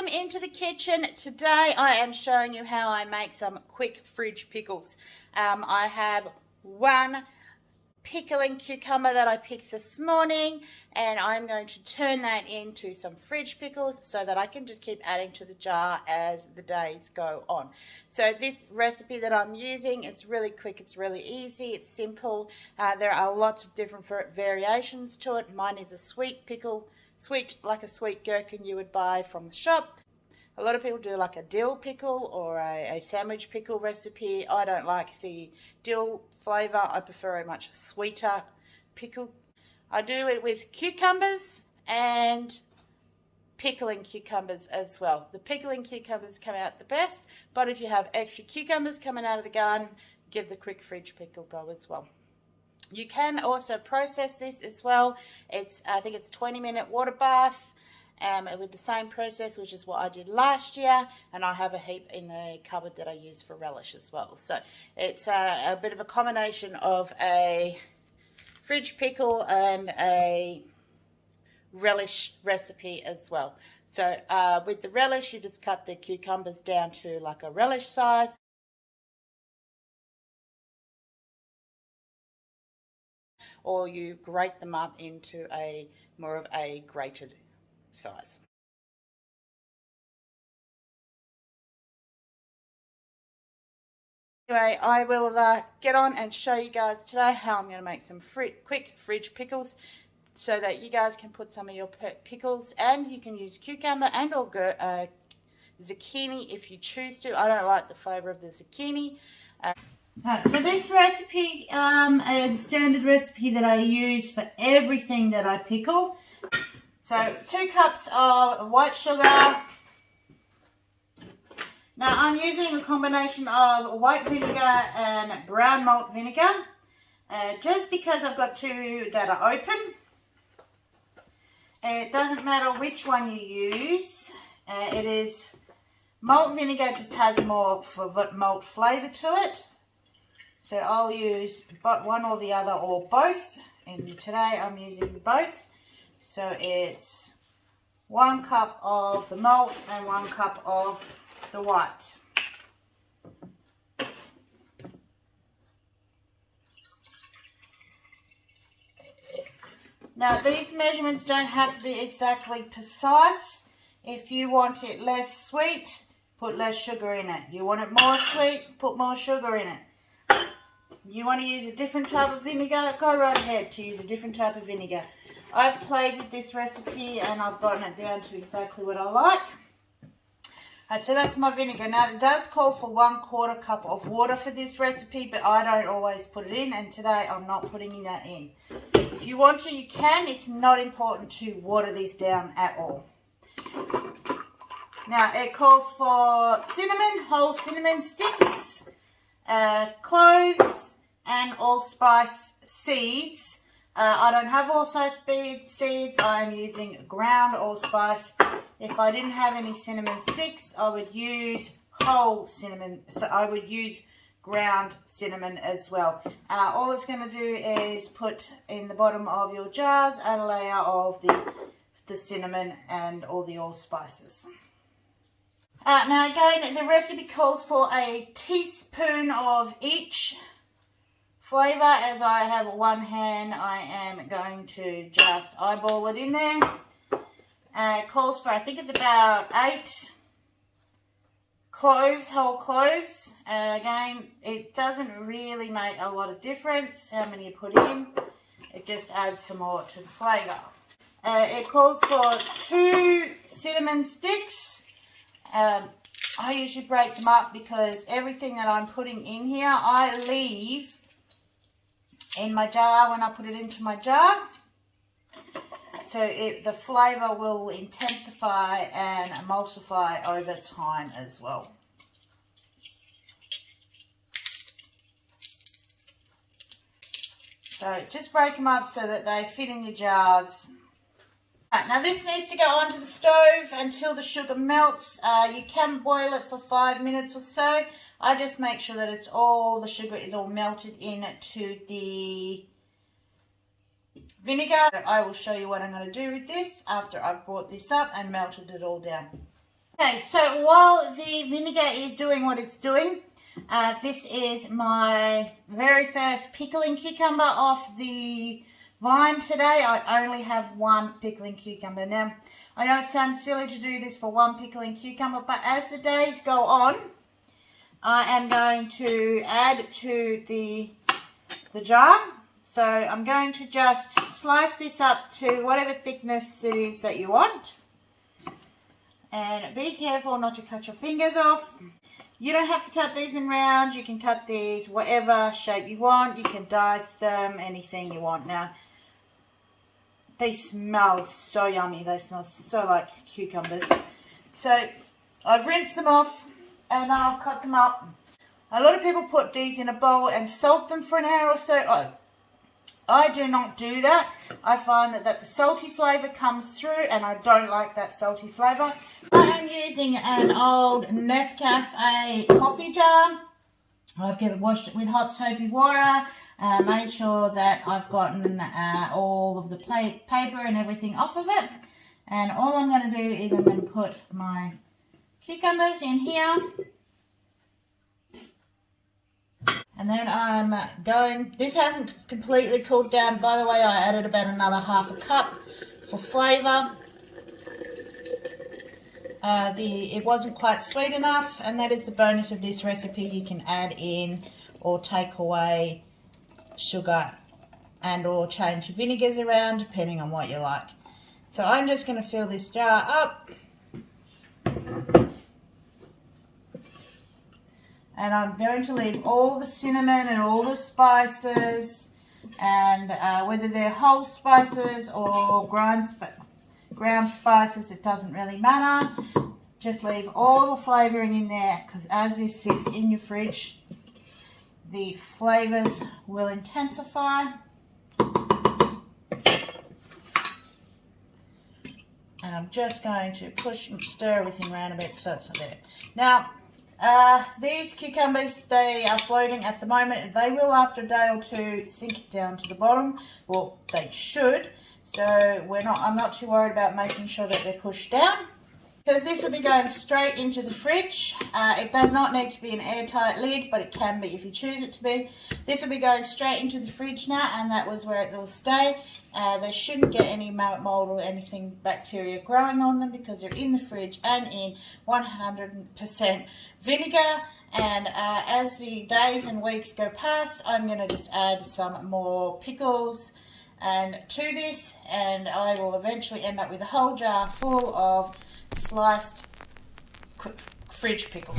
welcome into the kitchen. Today I am showing you how I make some quick fridge pickles. I have one pickling cucumber that I picked this morning, and I'm going to turn that into some fridge pickles so that I can just keep adding to the jar as the days go on. So this recipe that I'm using, it's really quick, it's really easy, it's simple. There are lots of different variations to it. Mine is a sweet pickle, sweet like a sweet gherkin you would buy from the shop. A lot of people do like a dill pickle or a sandwich pickle recipe. I don't like the dill flavour. I prefer a much sweeter pickle. I do it with cucumbers and pickling cucumbers as well. The pickling cucumbers come out the best, but if you have extra cucumbers coming out of the garden, give the quick fridge pickle go as well. You can also process this as well. I think it's 20-minute water bath. With the same process, which is what I did last year, and I have a heap in the cupboard that I use for relish as well. So it's a bit of a combination of a fridge pickle and a relish recipe as well. So with the relish, you just cut the cucumbers down to like a relish size. Or you grate them up into more of a grated size. Anyway, I will get on and show you guys today how I'm going to make some quick fridge pickles so that you guys can put some of your pickles, and you can use cucumber and or zucchini if you choose to. I don't like the flavour of the zucchini. So this recipe is a standard recipe that I use for everything that I pickle. So 2 cups of white sugar. Now I'm using a combination of white vinegar and brown malt vinegar, just because I've got 2 that are open. It doesn't matter which one you use. Malt vinegar just has more malt flavour to it. So I'll use one or the other or both, and today I'm using both. So it's 1 cup of the malt and 1 cup of the white. Now these measurements don't have to be exactly precise. If you want it less sweet, put less sugar in it. You want it more sweet, put more sugar in it. You want to use a different type of vinegar, go right ahead to use a different type of vinegar. I've played with this recipe and I've gotten it down to exactly what I like. So that's my vinegar. Now it does call for 1/4 cup of water for this recipe, but I don't always put it in, and today I'm not putting that in. If you want to, you can. It's not important to water this down at all. Now it calls for cinnamon, whole cinnamon sticks, cloves, and allspice seeds. I don't have allspice seeds. I'm using ground allspice. If I didn't have any cinnamon sticks, I would use whole cinnamon. So I would use ground cinnamon as well. All it's going to do is put in the bottom of your jars a layer of the cinnamon and all the allspices. Now again, the recipe calls for a teaspoon of each flavour. As I have one hand, I am going to just eyeball it in there. It calls for, I think it's about 8 cloves, whole cloves. Again, it doesn't really make a lot of difference how many you put in. It just adds some more to the flavour. It calls for 2 cinnamon sticks. I usually break them up because everything that I'm putting in here, I leave in my jar when I put it into my jar. So the flavour will intensify and emulsify over time as well. So just break them up so that they fit in your jars. Right, now this needs to go onto the stove until the sugar melts. You can boil it for 5 minutes or so. I just make sure that the sugar is all melted into the vinegar. I will show you what I'm going to do with this after I've brought this up and melted it all down. Okay, so while the vinegar is doing what it's doing, this is my very first pickling cucumber off the vine today. I only have one pickling cucumber. Now, I know it sounds silly to do this for one pickling cucumber, but as the days go on, I am going to add to the jar. So I'm going to just slice this up to whatever thickness it is that you want. And be careful not to cut your fingers off. You don't have to cut these in rounds. You can cut these whatever shape you want. You can dice them, anything you want. Now, they smell so yummy. They smell so like cucumbers. So I've rinsed them off and I've cut them up. A lot of people put these in a bowl and salt them for an hour or so. I do not do that. I find that the salty flavour comes through and I don't like that salty flavour. I am using an old Nescafe coffee jar. I've washed it with hot soapy water, made sure that I've gotten all of the paper and everything off of it. And all I'm going to do is I'm going to put my cucumbers in here. And then I'm going, this hasn't completely cooled down. By the way, I added about another half a cup for flavour. It wasn't quite sweet enough, and that is the bonus of this recipe. You can add in or take away sugar and or change your vinegars around depending on what you like. So I'm just going to fill this jar up. And I'm going to leave all the cinnamon and all the spices, and whether they're whole spices or ground spices, it doesn't really matter. Just leave all the flavouring in there, because as this sits in your fridge, the flavours will intensify. And I'm just going to push and stir everything around a bit so it's there. Now, these cucumbers, they are floating at the moment. They will, after a day or two, sink down to the bottom. Well, they should. So I'm not too worried about making sure that they're pushed down, because this will be going straight into the fridge. It does not need to be an airtight lid, but it can be if you choose it to be. This will be going straight into the fridge now, and that was where it will stay. They shouldn't get any mold or anything, bacteria growing on them, because they're in the fridge and in 100% vinegar. And as the days and weeks go past, I'm going to just add some more pickles and to this, and I will eventually end up with a whole jar full of sliced fridge pickles.